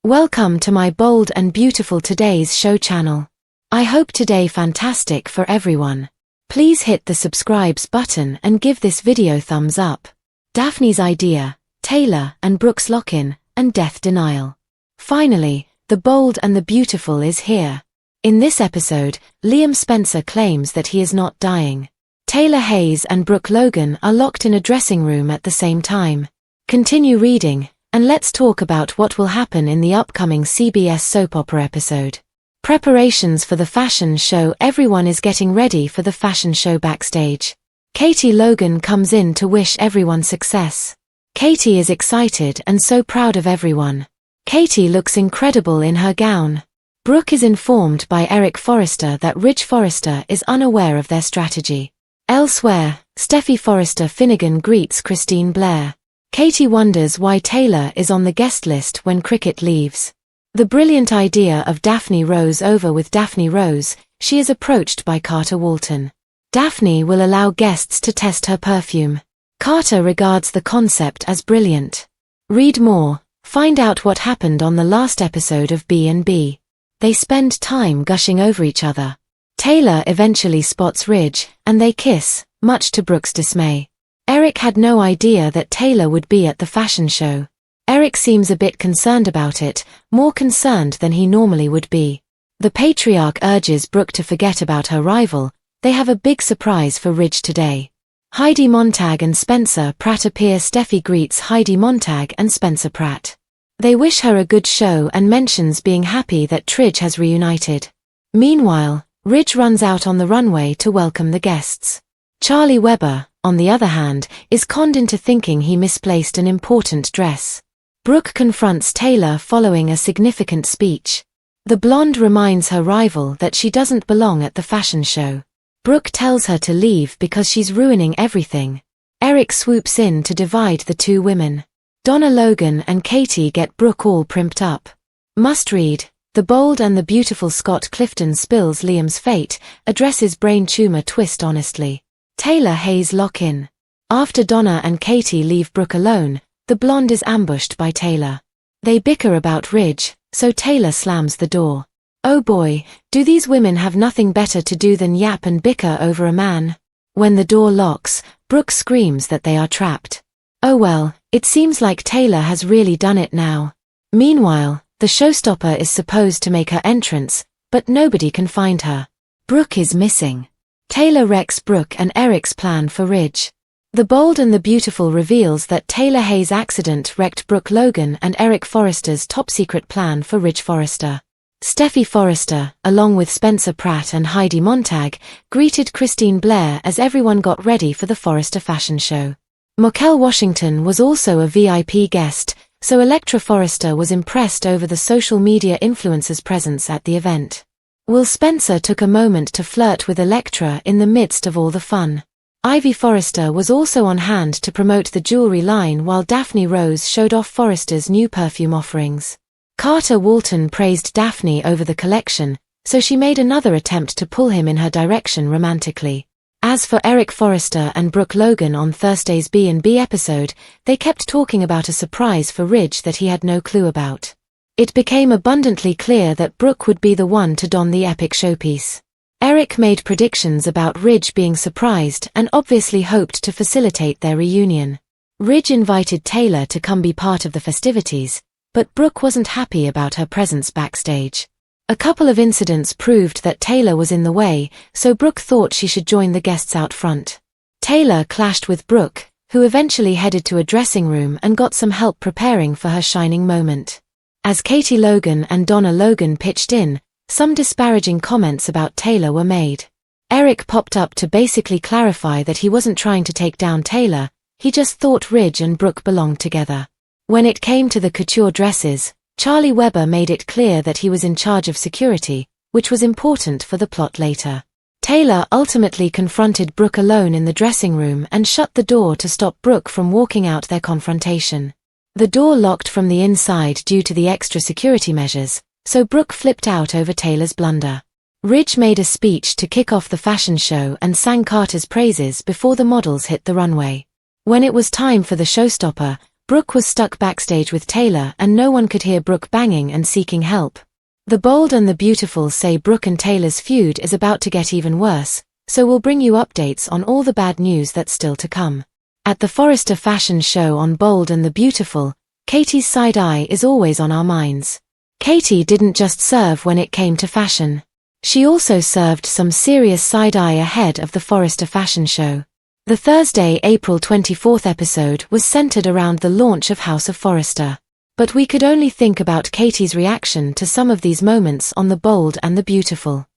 Welcome to my bold and beautiful today's show channel. I hope today fantastic for everyone. Please hit the subscribes button and give this video thumbs up. Daphne's idea, Taylor and Brooke's lock-in, and death denial. Finally, the bold and the beautiful is here. In this episode, Liam Spencer claims that he is not dying. Taylor Hayes and Brooke Logan are locked in a dressing room at the same time. Continue reading, and let's talk about what will happen in the upcoming CBS soap opera episode. Preparations for the fashion show. Everyone is getting ready for the fashion show backstage. Katie Logan comes in to wish everyone success. Katie is excited and so proud of everyone. Katie looks incredible in her gown. Brooke is informed by Eric Forrester that Ridge Forrester is unaware of their strategy. Elsewhere, Steffi Forrester Finnegan greets Christine Blair. Katie wonders why Taylor is on the guest list when Cricket leaves. The brilliant idea of Daphne Rose over with Daphne Rose, she is approached by Carter Walton. Daphne will allow guests to test her perfume. Carter regards the concept as brilliant. Read more, find out what happened on the last episode of B&B. They spend time gushing over each other. Taylor eventually spots Ridge, and they kiss, much to Brooke's dismay. Eric had no idea that Taylor would be at the fashion show. Eric seems a bit concerned about it, more concerned than he normally would be. The patriarch urges Brooke to forget about her rival. They have a big surprise for Ridge today. Heidi Montag and Spencer Pratt appear. Steffi greets Heidi Montag and Spencer Pratt. They wish her a good show and mentions being happy that Tridge has reunited. Meanwhile, Ridge runs out on the runway to welcome the guests. Charlie Webber, on the other hand, is conned into thinking he misplaced an important dress. Brooke confronts Taylor following a significant speech. The blonde reminds her rival that she doesn't belong at the fashion show. Brooke tells her to leave because she's ruining everything. Eric swoops in to divide the two women. Donna Logan and Katie get Brooke all primped up. Must read, The Bold and the Beautiful. Scott Clifton spills Liam's fate, addresses brain tumor twist honestly. Taylor Hayes lock-in. After Donna and Katie leave Brooke alone, the blonde is ambushed by Taylor. They bicker about Ridge, so Taylor slams the door. Oh boy, do these women have nothing better to do than yap and bicker over a man? When the door locks, Brooke screams that they are trapped. Oh well, it seems like Taylor has really done it now. Meanwhile, the showstopper is supposed to make her entrance, but nobody can find her. Brooke is missing. Taylor wrecks Brooke and Eric's plan for Ridge. The Bold and the Beautiful reveals that Taylor Hayes' accident wrecked Brooke Logan and Eric Forrester's top-secret plan for Ridge Forrester. Steffi Forrester, along with Spencer Pratt and Heidi Montag, greeted Christine Blair as everyone got ready for the Forrester fashion show. Mokel Washington was also a VIP guest, so Electra Forrester was impressed over the social media influencers' presence at the event. Will Spencer took a moment to flirt with Electra in the midst of all the fun. Ivy Forrester was also on hand to promote the jewelry line while Daphne Rose showed off Forrester's new perfume offerings. Carter Walton praised Daphne over the collection, so she made another attempt to pull him in her direction romantically. As for Eric Forrester and Brooke Logan on Thursday's B&B episode, they kept talking about a surprise for Ridge that he had no clue about. It became abundantly clear that Brooke would be the one to don the epic showpiece. Eric made predictions about Ridge being surprised and obviously hoped to facilitate their reunion. Ridge invited Taylor to come be part of the festivities, but Brooke wasn't happy about her presence backstage. A couple of incidents proved that Taylor was in the way, so Brooke thought she should join the guests out front. Taylor clashed with Brooke, who eventually headed to a dressing room and got some help preparing for her shining moment. As Katie Logan and Donna Logan pitched in, some disparaging comments about Taylor were made. Eric popped up to basically clarify that he wasn't trying to take down Taylor, he just thought Ridge and Brooke belonged together. When it came to the couture dresses, Charlie Webber made it clear that he was in charge of security, which was important for the plot later. Taylor ultimately confronted Brooke alone in the dressing room and shut the door to stop Brooke from walking out their confrontation. The door locked from the inside due to the extra security measures, so Brooke flipped out over Taylor's blunder. Ridge made a speech to kick off the fashion show and sang Carter's praises before the models hit the runway. When it was time for the showstopper, Brooke was stuck backstage with Taylor and no one could hear Brooke banging and seeking help. The Bold and the Beautiful say Brooke and Taylor's feud is about to get even worse, so we'll bring you updates on all the bad news that's still to come. At the Forrester fashion show on Bold and the Beautiful, Katie's side eye is always on our minds. Katie didn't just serve when it came to fashion. She also served some serious side eye ahead of the Forrester fashion show. The Thursday, April 24th episode was centered around the launch of House of Forrester. But we could only think about Katie's reaction to some of these moments on the Bold and the Beautiful.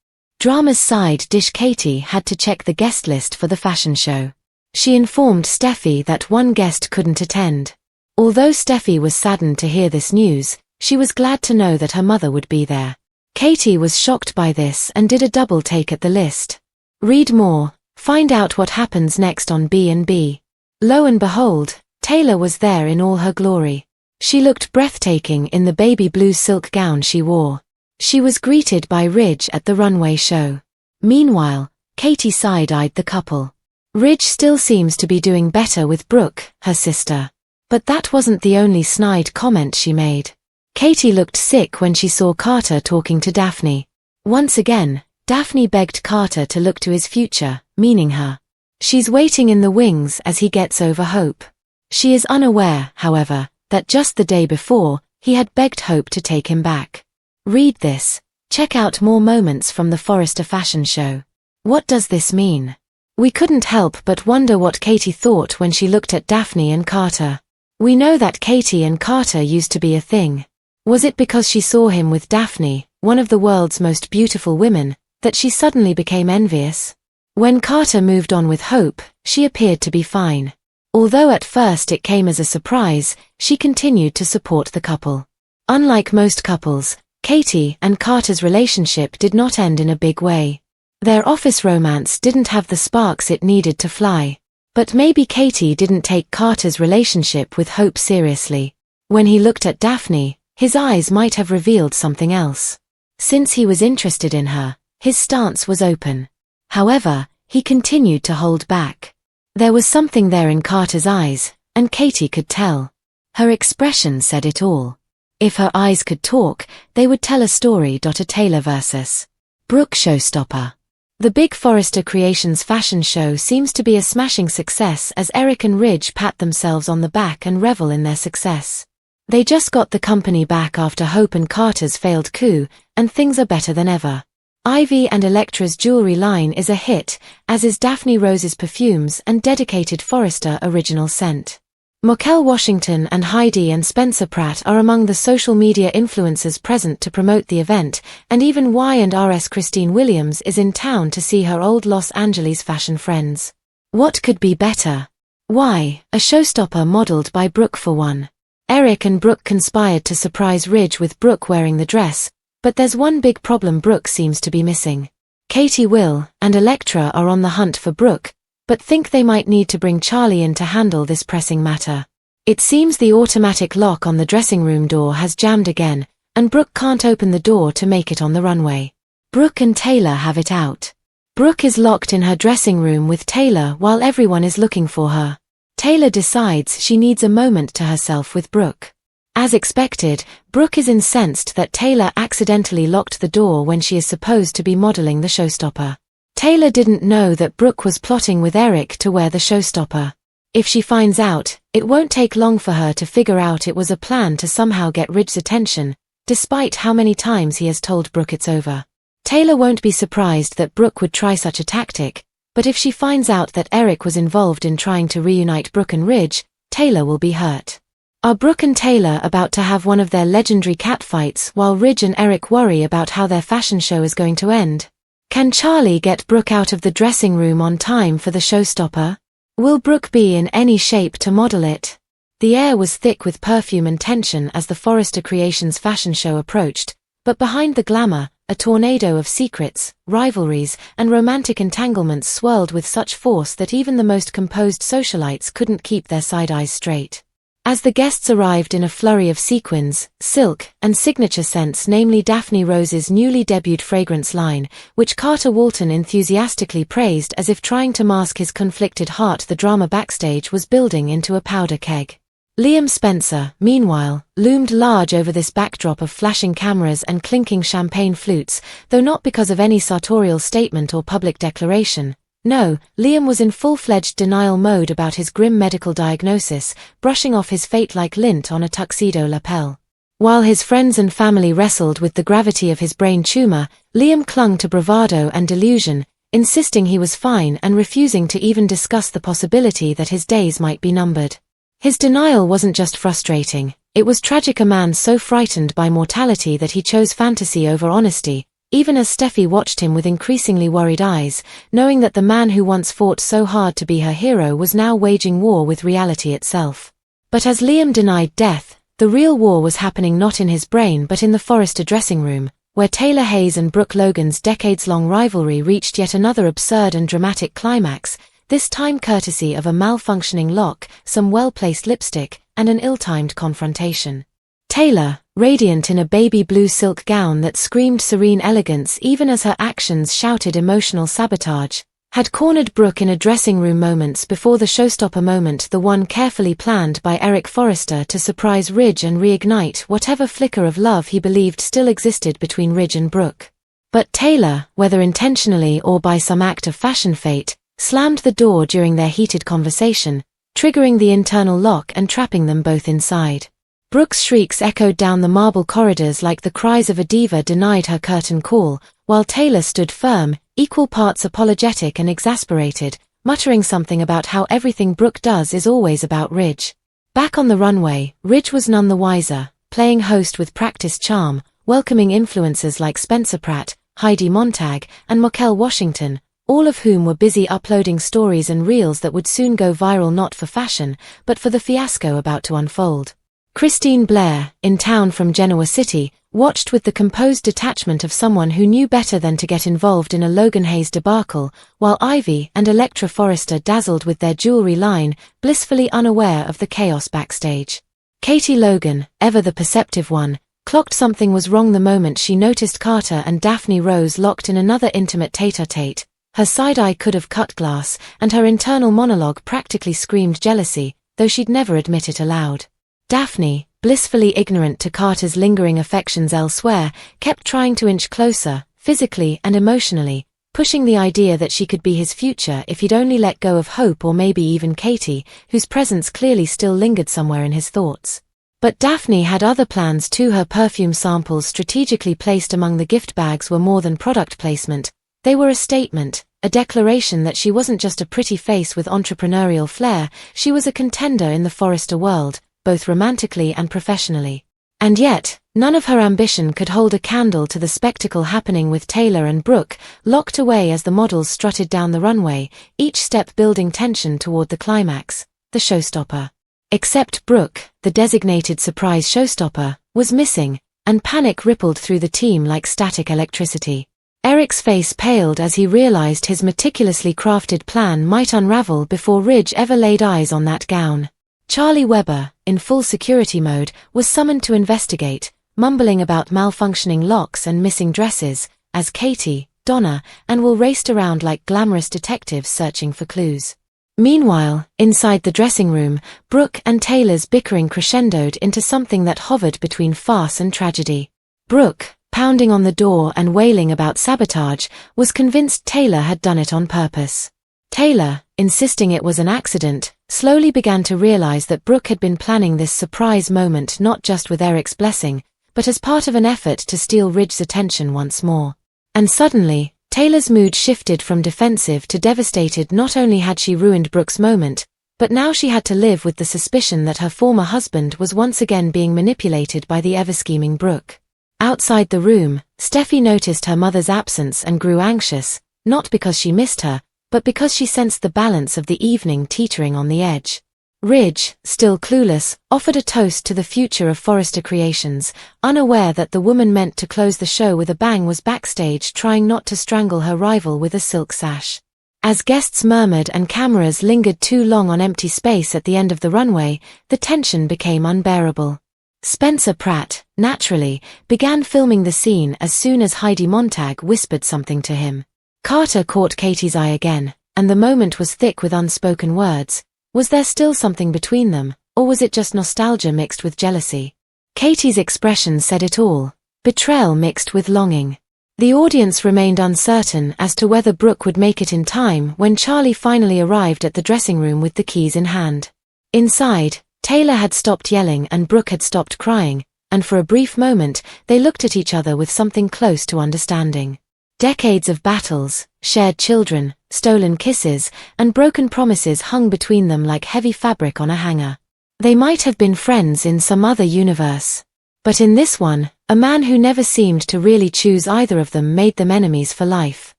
Drama's side dish. Katie had to check the guest list for the fashion show. She informed Steffi that one guest couldn't attend. Although Steffi was saddened to hear this news, she was glad to know that her mother would be there. Katie was shocked by this and did a double take at the list. Read more, find out what happens next on B&B. Lo and behold, Taylor was there in all her glory. She looked breathtaking in the baby blue silk gown she wore. She was greeted by Ridge at the runway show. Meanwhile, Katie side-eyed the couple. Ridge still seems to be doing better with Brooke, her sister. But that wasn't the only snide comment she made. Katie looked sick when she saw Carter talking to Daphne. Once again, Daphne begged Carter to look to his future, meaning her. She's waiting in the wings as he gets over Hope. She is unaware, however, that just the day before, he had begged Hope to take him back. Read this. Check out more moments from the Forrester fashion show. What does this mean? We couldn't help but wonder what Katie thought when she looked at Daphne and Carter. We know that Katie and Carter used to be a thing. Was it because she saw him with Daphne, one of the world's most beautiful women, that she suddenly became envious? When Carter moved on with Hope, she appeared to be fine. Although at first it came as a surprise, she continued to support the couple. Unlike most couples, Katie and Carter's relationship did not end in a big way. Their office romance didn't have the sparks it needed to fly. But maybe Katie didn't take Carter's relationship with Hope seriously. When he looked at Daphne, his eyes might have revealed something else. Since he was interested in her, his stance was open. However, he continued to hold back. There was something there in Carter's eyes, and Katie could tell. Her expression said it all. If her eyes could talk, they would tell a story. A Taylor vs. Brooke showstopper. The big Forrester Creations fashion show seems to be a smashing success as Eric and Ridge pat themselves on the back and revel in their success. They just got the company back after Hope and Carter's failed coup, and things are better than ever. Ivy and Electra's jewelry line is a hit, as is Daphne Rose's perfumes and dedicated Forrester original scent. Mokel Washington and Heidi and Spencer Pratt are among the social media influencers present to promote the event, and even Y&R's Christine Williams is in town to see her old Los Angeles fashion friends. What could be better? Why, a showstopper modeled by Brooke for one. Eric and Brooke conspired to surprise Ridge with Brooke wearing the dress, but there's one big problem Brooke seems to be missing. Katie, Will, and Electra are on the hunt for Brooke, but think they might need to bring Charlie in to handle this pressing matter. It seems the automatic lock on the dressing room door has jammed again, and Brooke can't open the door to make it on the runway. Brooke and Taylor have it out. Brooke is locked in her dressing room with Taylor while everyone is looking for her. Taylor decides she needs a moment to herself with Brooke. As expected, Brooke is incensed that Taylor accidentally locked the door when she is supposed to be modeling the showstopper. Taylor didn't know that Brooke was plotting with Eric to wear the showstopper. If she finds out, it won't take long for her to figure out it was a plan to somehow get Ridge's attention, despite how many times he has told Brooke it's over. Taylor won't be surprised that Brooke would try such a tactic, but if she finds out that Eric was involved in trying to reunite Brooke and Ridge, Taylor will be hurt. Are Brooke and Taylor about to have one of their legendary catfights while Ridge and Eric worry about how their fashion show is going to end? Can Charlie get Brooke out of the dressing room on time for the showstopper? Will Brooke be in any shape to model it? The air was thick with perfume and tension as the Forrester Creations fashion show approached, but behind the glamour, a tornado of secrets, rivalries, and romantic entanglements swirled with such force that even the most composed socialites couldn't keep their side eyes straight. As the guests arrived in a flurry of sequins, silk, and signature scents, namely Daphne Rose's newly debuted fragrance line, which Carter Walton enthusiastically praised as if trying to mask his conflicted heart, the drama backstage was building into a powder keg. Liam Spencer, meanwhile, loomed large over this backdrop of flashing cameras and clinking champagne flutes, though not because of any sartorial statement or public declaration. No, Liam was in full-fledged denial mode about his grim medical diagnosis, brushing off his fate like lint on a tuxedo lapel. While his friends and family wrestled with the gravity of his brain tumor, Liam clung to bravado and delusion, insisting he was fine and refusing to even discuss the possibility that his days might be numbered. His denial wasn't just frustrating, it was tragic. A man so frightened by mortality that he chose fantasy over honesty, even as Steffi watched him with increasingly worried eyes, knowing that the man who once fought so hard to be her hero was now waging war with reality itself. But as Liam denied death, the real war was happening not in his brain but in the Forrester dressing room, where Taylor Hayes and Brooke Logan's decades-long rivalry reached yet another absurd and dramatic climax, this time courtesy of a malfunctioning lock, some well-placed lipstick, and an ill-timed confrontation. Taylor, radiant in a baby blue silk gown that screamed serene elegance even as her actions shouted emotional sabotage, had cornered Brooke in a dressing room moments before the showstopper moment, the one carefully planned by Eric Forrester to surprise Ridge and reignite whatever flicker of love he believed still existed between Ridge and Brooke. But Taylor, whether intentionally or by some act of fashion fate, slammed the door during their heated conversation, triggering the internal lock and trapping them both inside. Brooke's shrieks echoed down the marble corridors like the cries of a diva denied her curtain call, while Taylor stood firm, equal parts apologetic and exasperated, muttering something about how everything Brooke does is always about Ridge. Back on the runway, Ridge was none the wiser, playing host with practiced charm, welcoming influencers like Spencer Pratt, Heidi Montag, and Mokel Washington, all of whom were busy uploading stories and reels that would soon go viral not for fashion, but for the fiasco about to unfold. Christine Blair, in town from Genoa City, watched with the composed detachment of someone who knew better than to get involved in a Logan Hayes debacle, while Ivy and Electra Forrester dazzled with their jewelry line, blissfully unaware of the chaos backstage. Katie Logan, ever the perceptive one, clocked something was wrong the moment she noticed Carter and Daphne Rose locked in another intimate tete-a-tete. Her side eye could have cut glass, and her internal monologue practically screamed jealousy, though she'd never admit it aloud. Daphne, blissfully ignorant to Carter's lingering affections elsewhere, kept trying to inch closer, physically and emotionally, pushing the idea that she could be his future if he'd only let go of Hope or maybe even Katie, whose presence clearly still lingered somewhere in his thoughts. But Daphne had other plans too. Her perfume samples strategically placed among the gift bags were more than product placement. They were a statement, a declaration that she wasn't just a pretty face with entrepreneurial flair, she was a contender in the Forrester world, both romantically and professionally. And yet, none of her ambition could hold a candle to the spectacle happening with Taylor and Brooke, locked away as the models strutted down the runway, each step building tension toward the climax, the showstopper. Except Brooke, the designated surprise showstopper, was missing, and panic rippled through the team like static electricity. Eric's face paled as he realized his meticulously crafted plan might unravel before Ridge ever laid eyes on that gown. Charlie Weber, in full security mode, was summoned to investigate, mumbling about malfunctioning locks and missing dresses, as Katie, Donna, and Will raced around like glamorous detectives searching for clues. Meanwhile, inside the dressing room, Brooke and Taylor's bickering crescendoed into something that hovered between farce and tragedy. Brooke, pounding on the door and wailing about sabotage, was convinced Taylor had done it on purpose. Taylor, insisting it was an accident, slowly began to realize that Brooke had been planning this surprise moment not just with Eric's blessing, but as part of an effort to steal Ridge's attention once more. And suddenly, Taylor's mood shifted from defensive to devastated. Not only had she ruined Brooke's moment, but now she had to live with the suspicion that her former husband was once again being manipulated by the ever-scheming Brooke. Outside the room, Steffi noticed her mother's absence and grew anxious, not because she missed her, but because she sensed the balance of the evening teetering on the edge. Ridge, still clueless, offered a toast to the future of Forrester Creations, unaware that the woman meant to close the show with a bang was backstage trying not to strangle her rival with a silk sash. As guests murmured and cameras lingered too long on empty space at the end of the runway, the tension became unbearable. Spencer Pratt, naturally, began filming the scene as soon as Heidi Montag whispered something to him. Carter caught Katie's eye again, and the moment was thick with unspoken words. Was there still something between them, Or was it just nostalgia mixed with jealousy? Katie's expression said it all. Betrayal mixed with longing. The audience remained uncertain as to whether Brooke would make it in time when Charlie finally arrived at the dressing room with the keys in hand. Inside, Taylor had stopped yelling and Brooke had stopped crying, and for a brief moment, they looked at each other with something close to understanding. Decades of battles, shared children, stolen kisses, and broken promises hung between them like heavy fabric on a hanger. They might have been friends in some other universe. But in this one, a man who never seemed to really choose either of them made them enemies for life.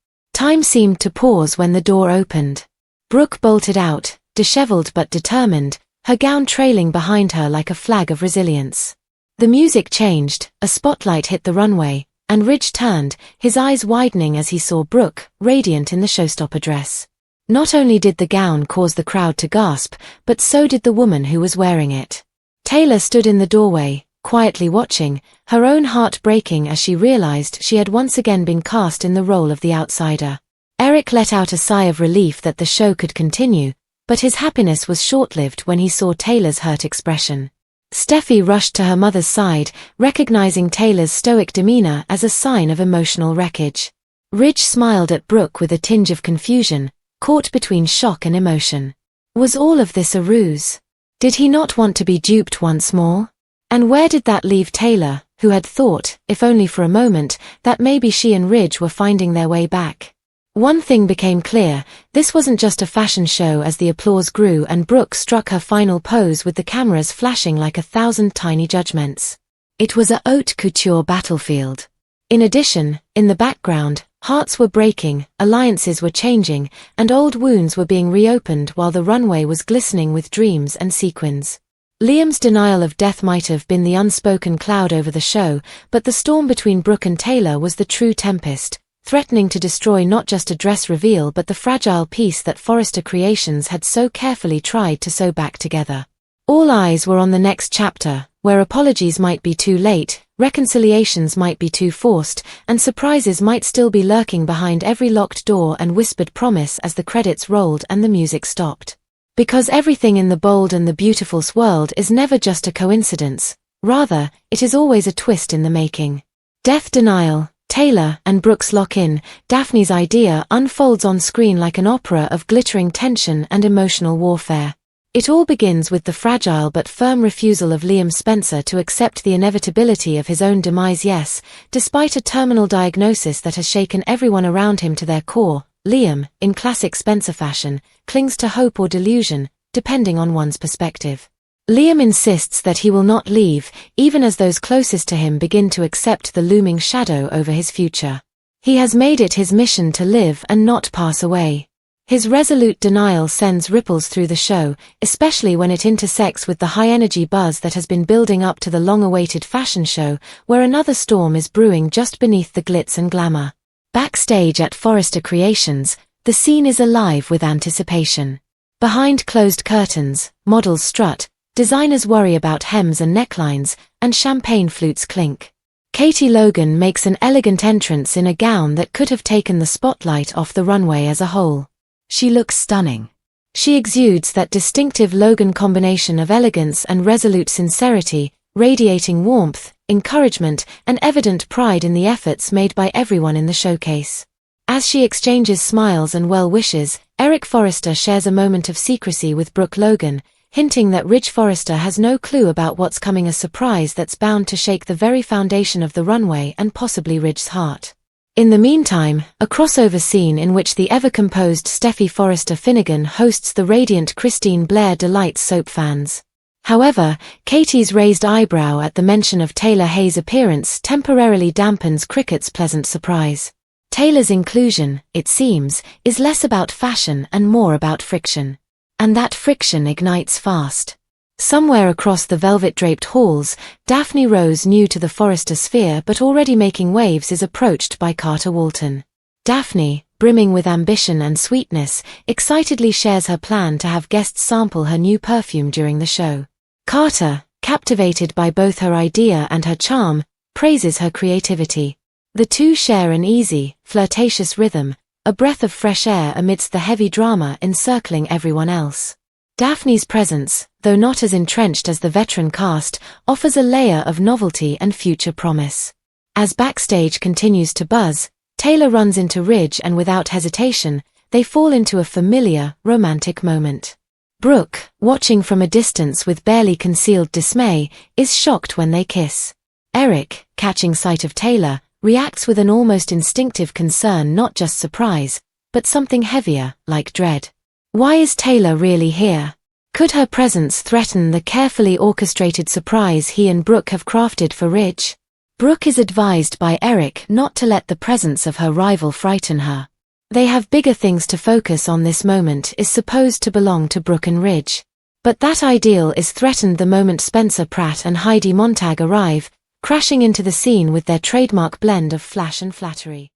Time seemed to pause when the door opened. Brooke bolted out, disheveled but determined, her gown trailing behind her like a flag of resilience. The music changed, a spotlight hit the runway, and Ridge turned, his eyes widening as he saw Brooke, radiant in the showstopper dress. Not only did the gown cause the crowd to gasp, but so did the woman who was wearing it. Taylor stood in the doorway, quietly watching, her own heart breaking as she realized she had once again been cast in the role of the outsider. Eric let out a sigh of relief that the show could continue, but his happiness was short-lived when he saw Taylor's hurt expression. Steffi rushed to her mother's side, recognizing Taylor's stoic demeanor as a sign of emotional wreckage. Ridge smiled at Brooke with a tinge of confusion, caught between shock and emotion. Was all of this a ruse? Did he not want to be duped once more? And where did that leave Taylor, who had thought, if only for a moment, that maybe she and Ridge were finding their way back? One thing became clear, this wasn't just a fashion show as the applause grew and Brooke struck her final pose with the cameras flashing like 1,000 tiny judgments. It was a haute couture battlefield. In addition, in the background, hearts were breaking, alliances were changing, and old wounds were being reopened while the runway was glistening with dreams and sequins. Liam's denial of death might have been the unspoken cloud over the show, but the storm between Brooke and Taylor was the true tempest, threatening to destroy not just a dress reveal but the fragile piece that Forrester Creations had so carefully tried to sew back together. All eyes were on the next chapter, where apologies might be too late, reconciliations might be too forced, and surprises might still be lurking behind every locked door and whispered promise as the credits rolled and the music stopped. Because everything in the bold and the beautiful's world is never just a coincidence, rather, it is always a twist in the making. Death denial, Taylor and Brooke's lock-in, Daphne's idea unfolds on screen like an opera of glittering tension and emotional warfare. It all begins with the fragile but firm refusal of Liam Spencer to accept the inevitability of his own demise. Yes, despite a terminal diagnosis that has shaken everyone around him to their core, Liam, in classic Spencer fashion, clings to hope or delusion, depending on one's perspective. Liam insists that he will not leave, even as those closest to him begin to accept the looming shadow over his future. He has made it his mission to live and not pass away. His resolute denial sends ripples through the show, especially when it intersects with the high-energy buzz that has been building up to the long-awaited fashion show, where another storm is brewing just beneath the glitz and glamour. Backstage at Forrester Creations, the scene is alive with anticipation. Behind closed curtains, models strut, designers worry about hems and necklines, and champagne flutes clink. Katie Logan makes an elegant entrance in a gown that could have taken the spotlight off the runway as a whole. She looks stunning. She exudes that distinctive Logan combination of elegance and resolute sincerity, radiating warmth, encouragement, and evident pride in the efforts made by everyone in the showcase. As she exchanges smiles and well wishes, Eric Forrester shares a moment of secrecy with Brooke Logan, hinting that Ridge Forrester has no clue about what's coming, a surprise that's bound to shake the very foundation of the runway and possibly Ridge's heart. In the meantime, a crossover scene in which the ever-composed Steffi Forrester Finnegan hosts the radiant Christine Blair delights soap fans. However, Katie's raised eyebrow at the mention of Taylor Hayes' appearance temporarily dampens Cricket's pleasant surprise. Taylor's inclusion, it seems, is less about fashion and more about friction. And that friction ignites fast. Somewhere across the velvet-draped halls, Daphne Rose, new to the Forrester sphere but already making waves, is approached by Carter Walton. Daphne, brimming with ambition and sweetness, excitedly shares her plan to have guests sample her new perfume during the show. Carter, captivated by both her idea and her charm, praises her creativity. The two share an easy, flirtatious rhythm, a breath of fresh air amidst the heavy drama encircling everyone else. Daphne's presence, though not as entrenched as the veteran cast, offers a layer of novelty and future promise. As backstage continues to buzz, Taylor runs into Ridge and without hesitation, they fall into a familiar, romantic moment. Brooke, watching from a distance with barely concealed dismay, is shocked when they kiss. Eric, catching sight of Taylor, reacts with an almost instinctive concern, not just surprise, but something heavier, like dread. Why is Taylor really here? Could her presence threaten the carefully orchestrated surprise he and Brooke have crafted for Ridge? Brooke is advised by Eric not to let the presence of her rival frighten her. They have bigger things to focus on. This moment is supposed to belong to Brooke and Ridge. But that ideal is threatened the moment Spencer Pratt and Heidi Montag arrive, crashing into the scene with their trademark blend of flash and flattery.